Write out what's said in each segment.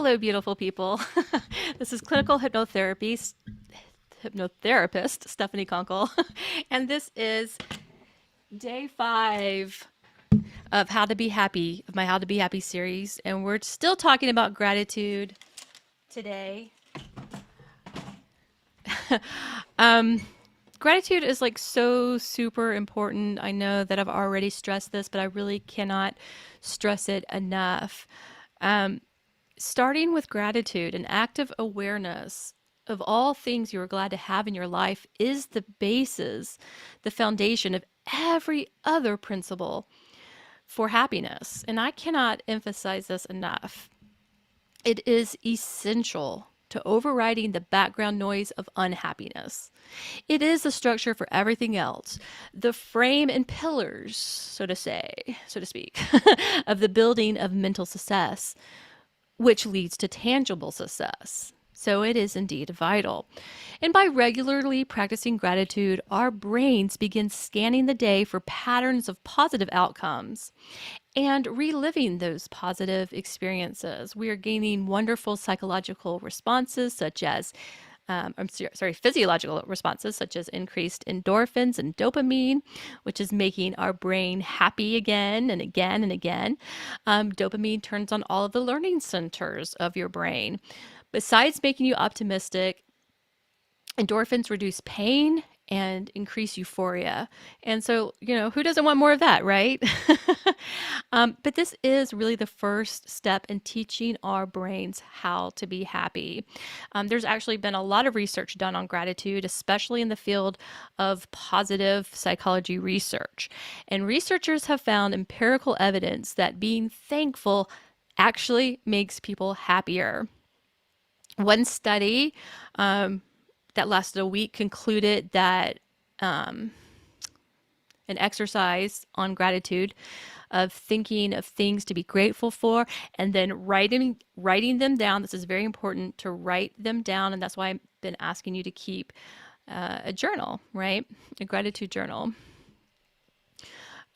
Hello, beautiful people. This is clinical hypnotherapist Stephanie Conkle, and this is day 5 of How to Be Happy, of my How to Be Happy series, and we're still talking about gratitude today. um, Gratitude is like so super important. I know that I've already stressed this, but I really cannot stress it enough. Starting with gratitude and active awareness of all things you are glad to have in your life is the basis, the foundation of every other principle for happiness. And I cannot emphasize this enough. It is essential to overriding the background noise of unhappiness. It is the structure for everything else, the frame and pillars, so to speak, of the building of mental success, which leads to tangible success. So it is indeed vital. And by regularly practicing gratitude, our brains begin scanning the day for patterns of positive outcomes and reliving those positive experiences. We are gaining wonderful psychological responses such as physiological responses such as increased endorphins and dopamine, which is making our brain happy again and again and again. Dopamine turns on all of the learning centers of your brain. Besides making you optimistic, endorphins reduce pain and increase euphoria. And so, who doesn't want more of that, right? But this is really the first step in teaching our brains how to be happy. There's actually been a lot of research done on gratitude, especially in the field of positive psychology research. And researchers have found empirical evidence that being thankful actually makes people happier. One study that lasted a week concluded that an exercise on gratitude of thinking of things to be grateful for and then writing them down. This is very important to write them down, and that's why I've been asking you to keep a journal, right? A gratitude journal.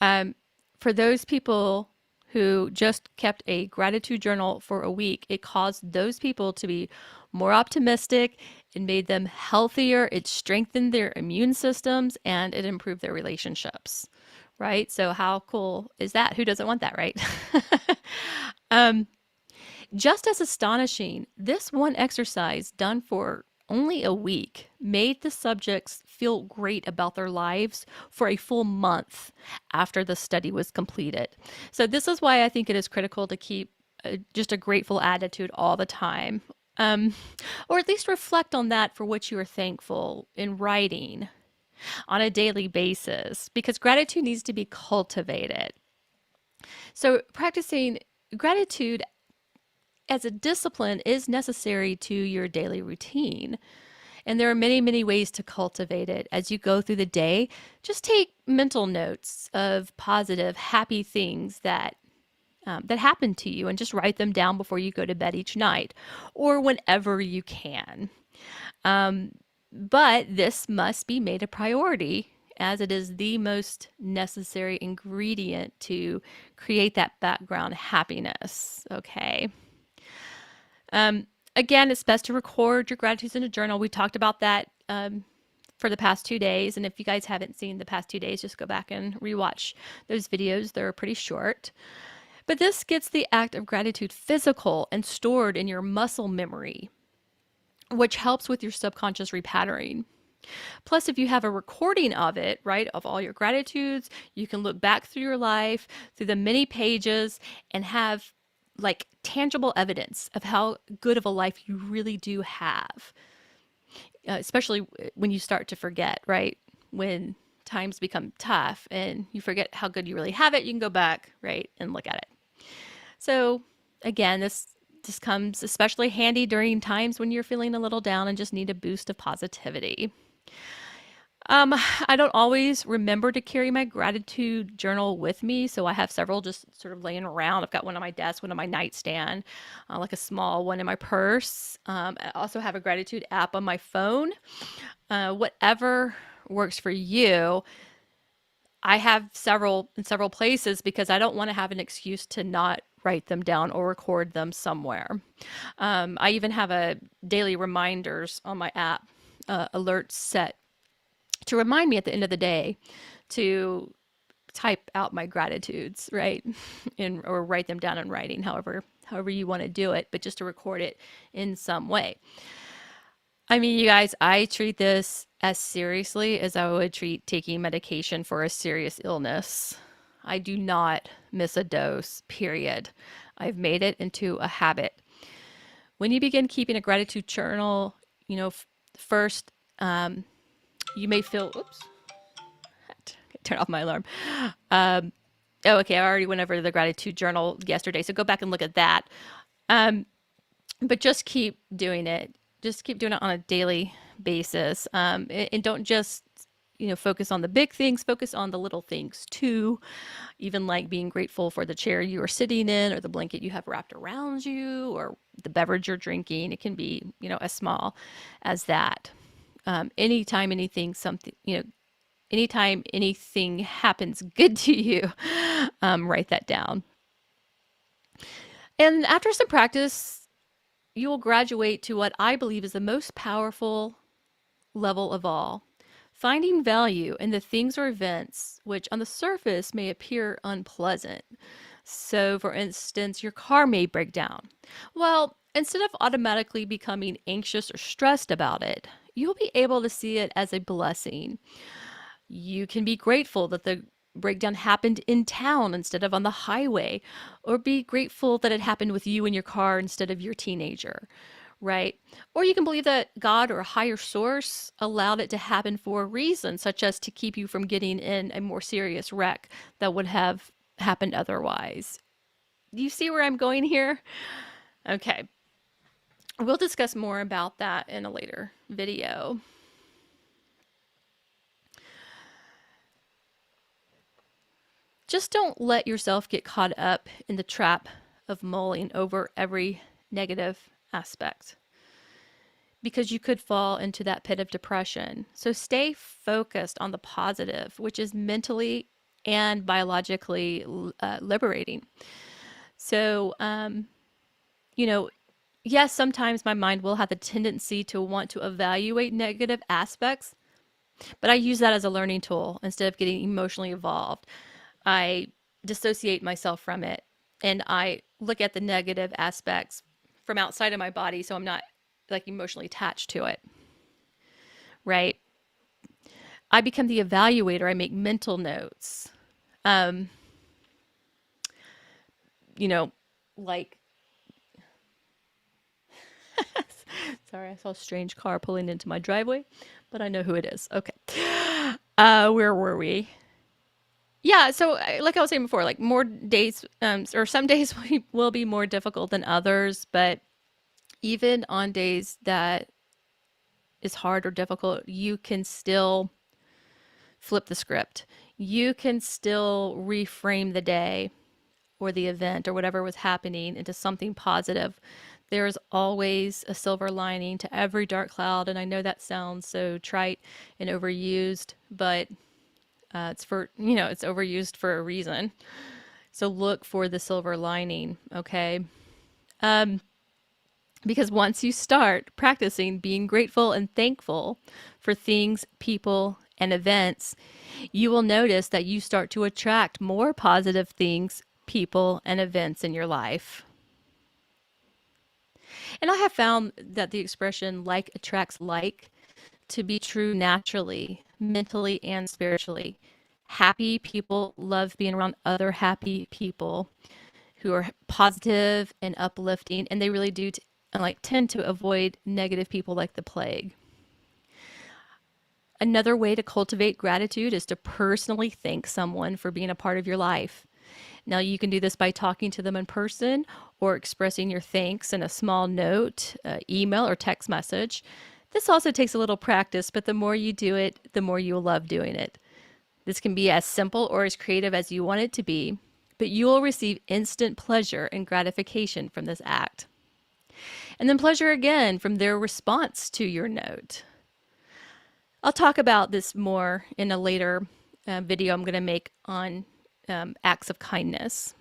For those people who just kept a gratitude journal for a week, it caused those people to be more optimistic. It made them healthier. It strengthened their immune systems and it improved their relationships, right? So how cool is that? Who doesn't want that, right? Just as astonishing, this one exercise done for only a week made the subjects feel great about their lives for a full month after the study was completed. So this is why I think it is critical to keep just a grateful attitude all the time. Or at least reflect on that for which you are thankful in writing on a daily basis, because gratitude needs to be cultivated. So practicing gratitude as a discipline is necessary to your daily routine. And there are many, many ways to cultivate it. As you go through the day, just take mental notes of positive, happy things that happen to you and just write them down before you go to bed each night or whenever you can. But this must be made a priority as it is the most necessary ingredient to create that background happiness, okay? Again, it's best to record your gratitudes in a journal. We talked about that for the past 2 days. And if you guys haven't seen the past 2 days, just go back and rewatch those videos. They're pretty short. But this gets the act of gratitude physical and stored in your muscle memory, which helps with your subconscious repatterning. Plus, if you have a recording of it, right, of all your gratitudes, you can look back through your life, through the many pages, and have like tangible evidence of how good of a life you really do have, especially when you start to forget, right? When times become tough and you forget how good you really have it, you can go back, right, and look at it. So again, this comes especially handy during times when you're feeling a little down and just need a boost of positivity. I don't always remember to carry my gratitude journal with me, so I have several just sort of laying around. I've got one on my desk, one on my nightstand, like a small one in my purse. I also have a gratitude app on my phone. Whatever works for you. I have several in several places because I don't want to have an excuse to not write them down or record them somewhere. I even have a daily reminders on my app, alerts set to remind me at the end of the day to type out my gratitudes, right? Or write them down in writing, however you want to do it, but just to record it in some way. I mean, you guys, I treat this as seriously as I would treat taking medication for a serious illness. I do not miss a dose, period. I've made it into a habit. When you begin keeping a gratitude journal, first, you may feel, oops, turn off my alarm. Oh, okay, I already went over the gratitude journal yesterday, so go back and look at that. But just keep doing it. Just keep doing it on a daily basis. And don't just, focus on the big things, focus on the little things too. Even like being grateful for the chair you are sitting in or the blanket you have wrapped around you or the beverage you're drinking. It can be, as small as that. Anytime anything happens good to you, write that down. And after some practice, you will graduate to what I believe is the most powerful level of all. Finding value in the things or events which on the surface may appear unpleasant. So, for instance, your car may break down. Well, instead of automatically becoming anxious or stressed about it, you'll be able to see it as a blessing. You can be grateful that the breakdown happened in town instead of on the highway, or be grateful that it happened with you in your car instead of your teenager, right? Or you can believe that God or a higher source allowed it to happen for a reason, such as to keep you from getting in a more serious wreck that would have happened otherwise. Do you see where I'm going here? Okay. We'll discuss more about that in a later video. Just don't let yourself get caught up in the trap of mulling over every negative aspect, because you could fall into that pit of depression. So stay focused on the positive, which is mentally and biologically liberating. So, yes, sometimes my mind will have the tendency to want to evaluate negative aspects, but I use that as a learning tool instead of getting emotionally involved. I dissociate myself from it and I look at the negative aspects from outside of my body, so I'm not like emotionally attached to it. Right? I become the evaluator. I make mental notes. Like sorry, I saw a strange car pulling into my driveway, but I know who it is. Okay. Where were we? Yeah, so like I was saying before, like more days, or some days will be more difficult than others, but even on days that is hard or difficult, you can still flip the script. You can still reframe the day or the event or whatever was happening into something positive. There's always a silver lining to every dark cloud, and I know that sounds so trite and overused, but it's overused for a reason. So look for the silver lining, okay? Because once you start practicing being grateful and thankful for things, people, and events, you will notice that you start to attract more positive things, people, and events in your life. And I have found that the expression like attracts like to be true naturally, mentally, and spiritually. Happy people love being around other happy people who are positive and uplifting, and they really do tend to avoid negative people like the plague. Another way to cultivate gratitude is to personally thank someone for being a part of your life. Now, you can do this by talking to them in person or expressing your thanks in a small note, email, or text message. This also takes a little practice, but the more you do it, the more you'll love doing it. This can be as simple or as creative as you want it to be, but you will receive instant pleasure and gratification from this act. And then pleasure again from their response to your note. I'll talk about this more in a later video I'm going to make on acts of kindness.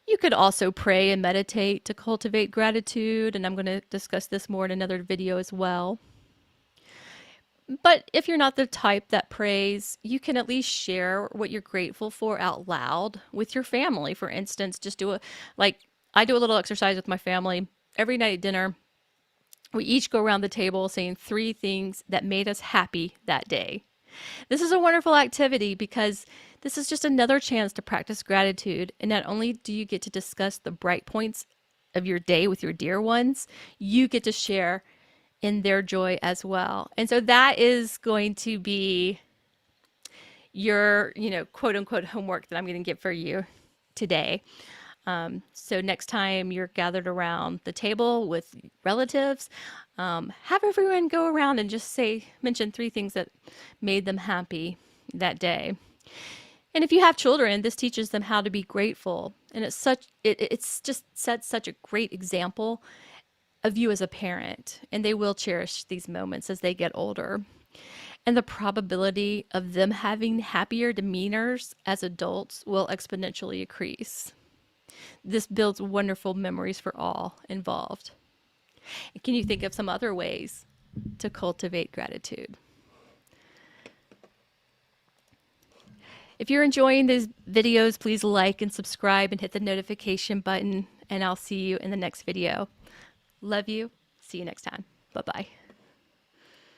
You could also pray and meditate to cultivate gratitude, and I'm going to discuss this more in another video as well. But if you're not the type that prays, you can at least share what you're grateful for out loud with your family. For instance, just I do a little exercise with my family every night at dinner. We each go around the table saying 3 things that made us happy that day. This is a wonderful activity because this is just another chance to practice gratitude. And not only do you get to discuss the bright points of your day with your dear ones, you get to share in their joy as well. And so that is going to be your, quote unquote homework that I'm going to give for you today. So next time you're gathered around the table with relatives, have everyone go around and just mention 3 things that made them happy that day. And if you have children, this teaches them how to be grateful. And it's just sets such a great example of you as a parent, and they will cherish these moments as they get older. And the probability of them having happier demeanors as adults will exponentially increase. This builds wonderful memories for all involved. Can you think of some other ways to cultivate gratitude? If you're enjoying these videos, please like and subscribe and hit the notification button, and I'll see you in the next video. Love you. See you next time. Bye-bye.